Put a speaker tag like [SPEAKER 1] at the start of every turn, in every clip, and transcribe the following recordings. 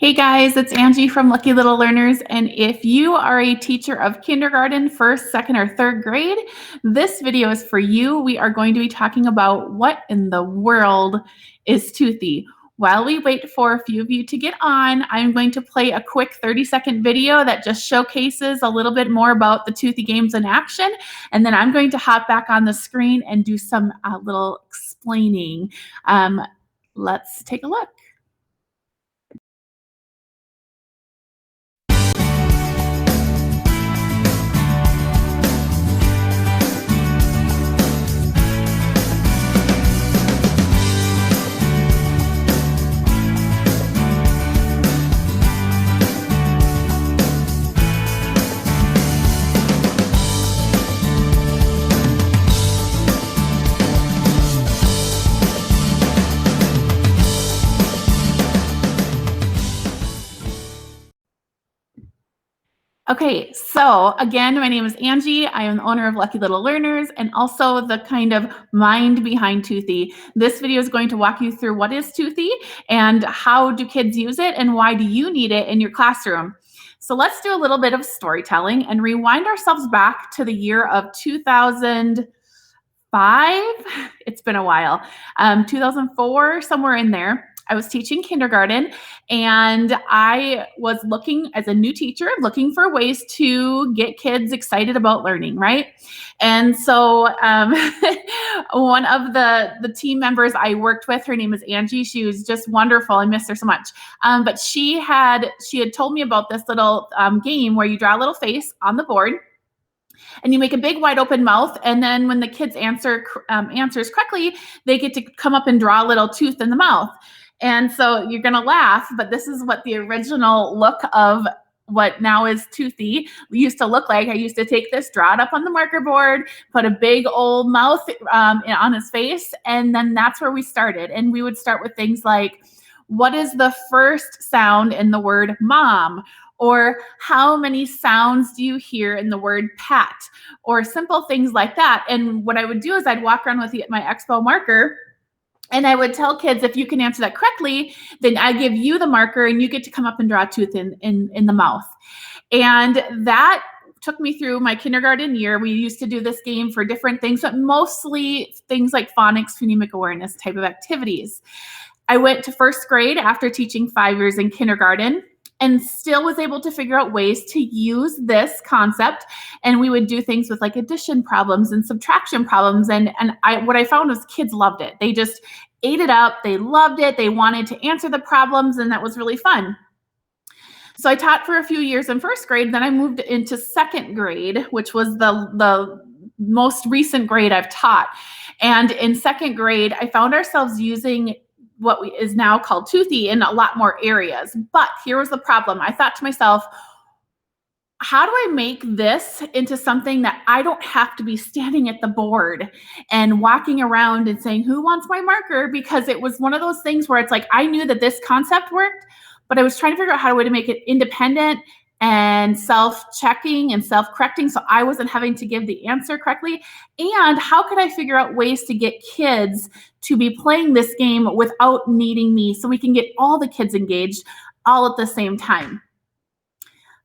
[SPEAKER 1] Hey guys, it's Angie from Lucky Little Learners, and if you are a teacher of kindergarten, first, second, or third grade, this video is for you. We are going to be talking about what in the world is Toothy. While we wait for a few of you to get on, I'm going to play a quick 30-second video that just showcases a little bit more about the Toothy games in action, and then I'm going to hop back on the screen and do some little explaining. Let's take a look. Okay, so again, my name is Angie. I am the owner of Lucky Little Learners and also the kind of mind behind Toothy. This video is going to walk you through what is Toothy and how do kids use it and why do you need it in your classroom. So let's do a little bit of storytelling and rewind ourselves back to the year of 2005. It's been a while. 2004, somewhere in there. I was teaching kindergarten and I was looking as a new teacher, looking for ways to get kids excited about learning, right? And so one of the team members I worked with, her name is Angie. She was just wonderful. I miss her so much. But she had told me about this little game where you draw a little face on the board and you make a big wide open mouth, and then when the kids answers correctly, they get to come up and draw a little tooth in the mouth. And so you're gonna laugh, but this is what the original look of what now is Toothy used to look like. I used to take this, draw it up on the marker board, put a big old mouth on his face, and then that's where we started. And we would start with things like, what is the first sound in the word mom? Or how many sounds do you hear in the word pat? Or simple things like that. And what I would do is I'd walk around with my Expo marker and I would tell kids, if you can answer that correctly, then I give you the marker and you get to come up and draw a tooth in the mouth. And that took me through my kindergarten year. We used to do this game for different things, but mostly things like phonics, phonemic awareness type of activities. I went to first grade after teaching 5 years in kindergarten and still was able to figure out ways to use this concept. And we would do things with like addition problems and subtraction problems. And what I found was kids loved it. They just ate it up. They loved it. They wanted to answer the problems, and that was really fun. So I taught for a few years in first grade. Then I moved into second grade, which was the most recent grade I've taught. And in second grade, I found ourselves using what is now called Toothy in a lot more areas. But here was the problem. I thought to myself, how do I make this into something that I don't have to be standing at the board and walking around and saying, who wants my marker? Because it was one of those things where it's like, I knew that this concept worked, but I was trying to figure out how to make it independent and self-checking and self-correcting, so I wasn't having to give the answer correctly. And how could I figure out ways to get kids to be playing this game without needing me, so we can get all the kids engaged all at the same time?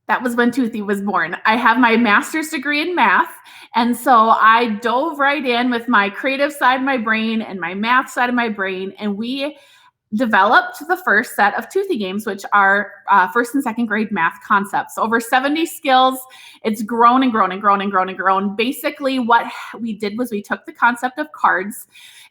[SPEAKER 1] That was when Toothy was born. I have my master's degree in math, and so I dove right in with my creative side of my brain and my math side of my brain, and we developed the first set of Toothy games, which are first and second grade math concepts. Over 70 skills. It's grown and grown and grown and grown and grown. Basically, what we did was we took the concept of cards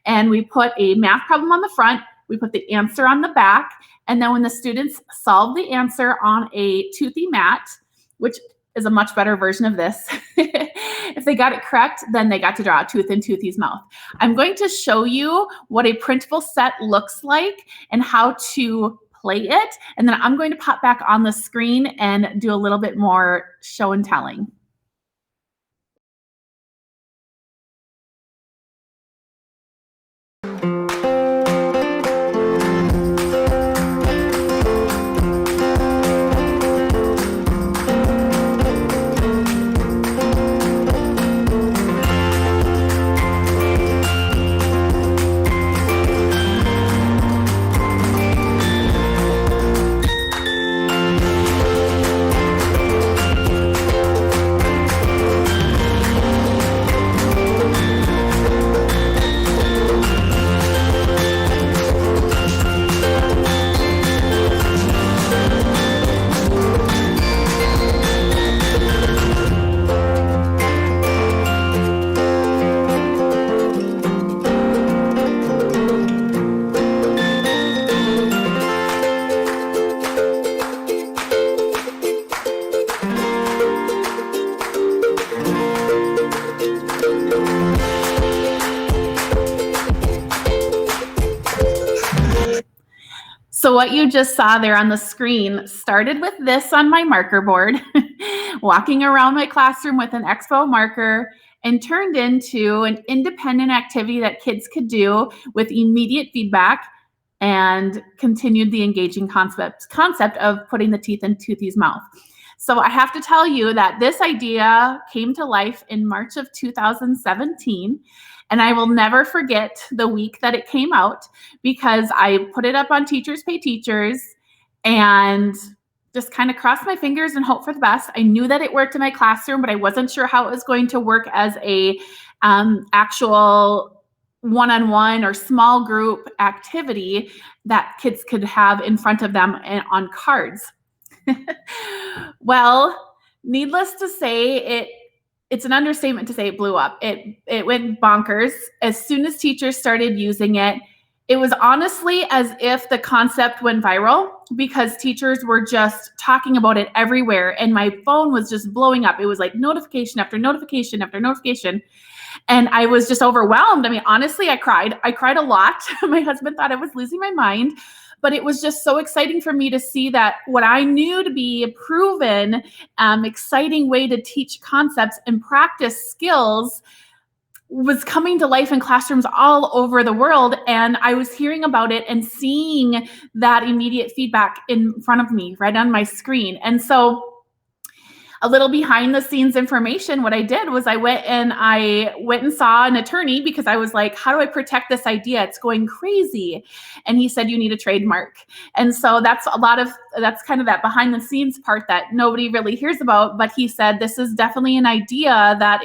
[SPEAKER 1] and we put a math problem on the front, we put the answer on the back, and then when the students solved the answer on a Toothy mat, which is a much better version of this. If they got it correct, then they got to draw a tooth in Toothy's mouth. I'm going to show you what a printable set looks like and how to play it. And then I'm going to pop back on the screen and do a little bit more show and telling. So what you just saw there on the screen started with this on my marker board, walking around my classroom with an expo marker, and turned into an independent activity that kids could do with immediate feedback, and continued the engaging concept of putting the teeth in Toothy's mouth. So I have to tell you that this idea came to life in March of 2017. And I will never forget the week that it came out, because I put it up on Teachers Pay Teachers and just kind of crossed my fingers and hope for the best. I knew that it worked in my classroom, but I wasn't sure how it was going to work as a actual one-on-one or small group activity that kids could have in front of them on cards. Well, needless to say, it's an understatement to say it blew up. It went bonkers. As soon as teachers started using it, it was honestly as if the concept went viral, because teachers were just talking about it everywhere, and my phone was just blowing up. It was like notification after notification after notification. And I was just overwhelmed. I mean, honestly, I cried. I cried a lot. My husband thought I was losing my mind. But it was just so exciting for me to see that what I knew to be a proven, exciting way to teach concepts and practice skills was coming to life in classrooms all over the world. And I was hearing about it and seeing that immediate feedback in front of me right on my screen. And so a little behind the scenes information, what I did was I went and saw an attorney, because I was like, how do I protect this idea? It's going crazy. And he said, you need a trademark. And so that's kind of that behind the scenes part that nobody really hears about. But he said, this is definitely an idea that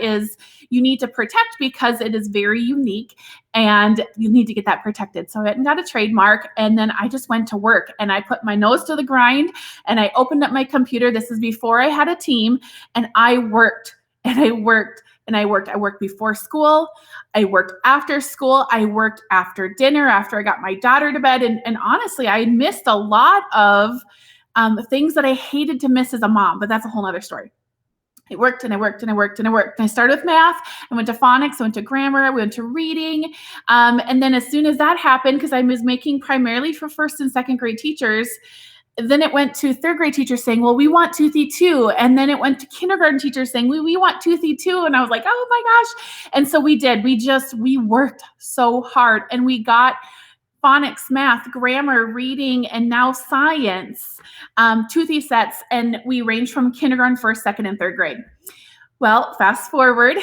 [SPEAKER 1] you need to protect, because it is very unique and you need to get that protected. So I went and got a trademark, and then I just went to work and I put my nose to the grind and I opened up my computer. This is before I had a team, and I worked and I worked and I worked. I worked before school. I worked after school. I worked after dinner, after I got my daughter to bed. And honestly, I missed a lot of things that I hated to miss as a mom, but that's a whole nother story. I worked and I worked and I worked and I worked. And I started with math. I went to phonics. I went to grammar. I went to reading. And then as soon as that happened, because I was making primarily for first and second grade teachers, then it went to third grade teachers saying, well, we want Toothy too. And then it went to kindergarten teachers saying, we want Toothy too. And I was like, oh my gosh. And so we did. We worked so hard, and we got phonics, math, grammar, reading, and now science, Toothy sets, and we range from kindergarten, first, second, and third grade. Well, fast forward,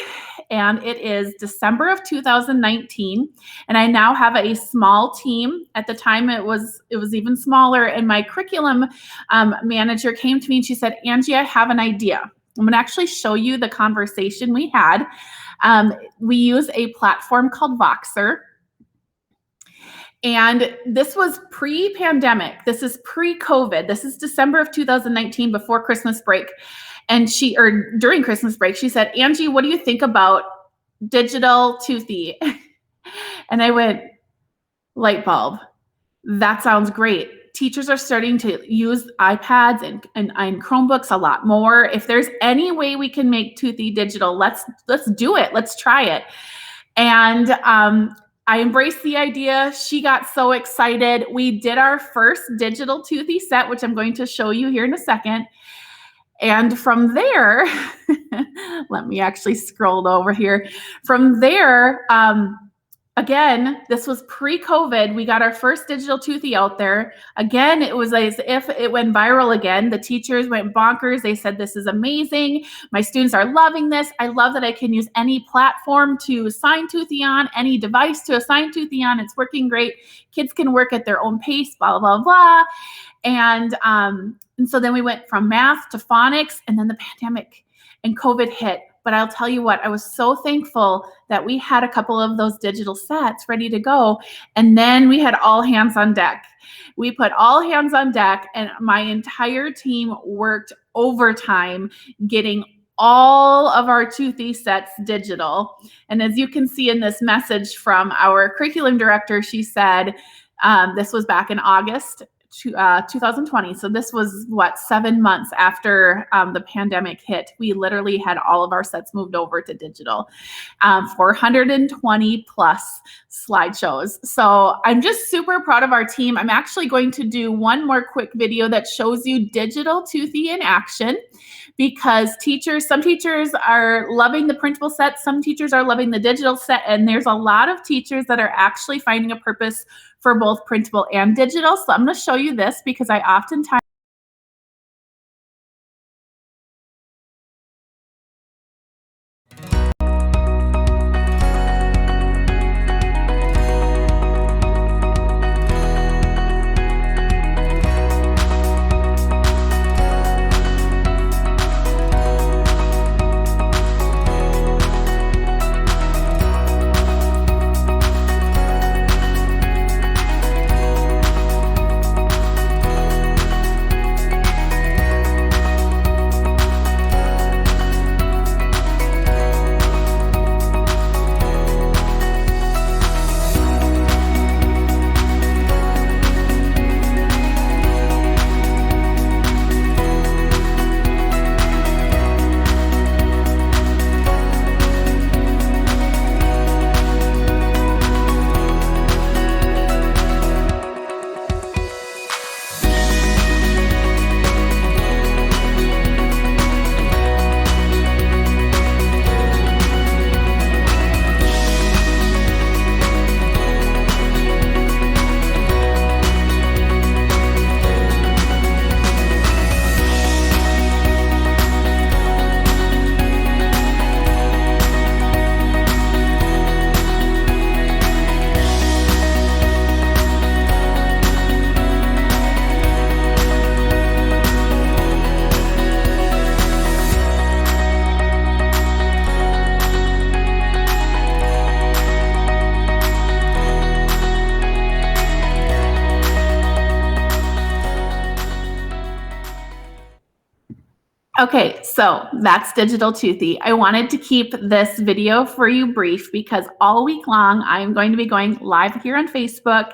[SPEAKER 1] and it is December of 2019, and I now have a small team. At the time, it was even smaller, and my curriculum manager came to me and she said, Angie, I have an idea. I'm going to actually show you the conversation we had. We use a platform called Voxer. And this was pre-pandemic. This is pre-COVID. This is December of 2019, before Christmas break. And during Christmas break, she said, Angie, what do you think about digital Toothy? And I went, light bulb. That sounds great. Teachers are starting to use iPads and Chromebooks a lot more. If there's any way we can make Toothy digital, let's do it. Let's try it. And I embraced the idea. She got so excited. We did our first digital Toothy set, which I'm going to show you here in a second. And from there, let me actually scroll over here. From there, again, this was pre-COVID. We got our first digital Toothy out there. Again, it was as if it went viral again. The teachers went bonkers. They said, this is amazing. My students are loving this. I love that I can use any platform to assign Toothy on, any device to assign Toothy on. It's working great. Kids can work at their own pace, blah, blah, blah. And so then we went from math to phonics, and then the pandemic and COVID hit. But I'll tell you what, I was so thankful that we had a couple of those digital sets ready to go. And then we had all hands on deck. We put all hands on deck, and my entire team worked overtime getting all of our Toothy sets digital. And as you can see in this message from our curriculum director, she said, this was back in August 2020. So this was 7 months after the pandemic hit. We literally had all of our sets moved over to digital. 420 plus slideshows. So I'm just super proud of our team. I'm actually going to do one more quick video that shows you digital Toothy in action, because some teachers are loving the printable set, some teachers are loving the digital set, and there's a lot of teachers that are actually finding a purpose for both printable and digital. So I'm going to show you this because I oftentimes Okay, so that's digital Toothy. I wanted to keep this video for you brief because all week long I'm going to be going live here on Facebook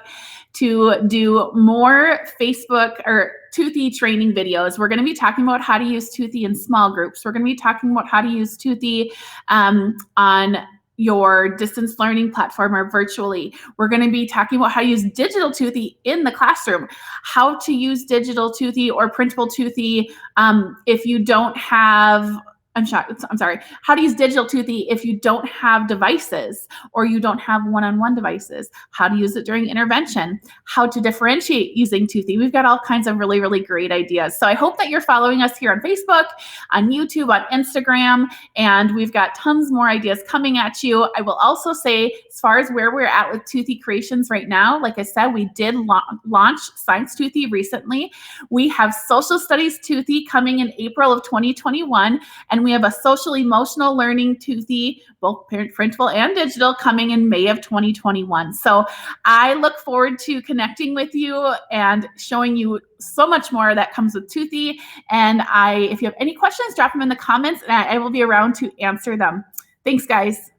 [SPEAKER 1] to do more Facebook or Toothy training videos. We're going to be talking about how to use Toothy in small groups. We're going to be talking about how to use Toothy on your distance learning platform or virtually. We're going to be talking about how to use digital Toothy in the classroom, how to use digital Toothy or printable Toothy if you don't have, I'm sorry, how to use digital Toothy if you don't have devices or you don't have one-on-one devices, how to use it during intervention, how to differentiate using Toothy. We've got all kinds of really, really great ideas. So I hope that you're following us here on Facebook, on YouTube, on Instagram, and we've got tons more ideas coming at you. I will also say, as far as where we're at with Toothy creations right now, like I said, we did launch Science Toothy recently. We have Social Studies Toothy coming in April of 2021, and we have a social emotional learning Toothy, both printable and digital, coming in May of 2021. So I look forward to connecting with you and showing you so much more that comes with Toothy. And if you have any questions, drop them in the comments and I will be around to answer them. Thanks, guys.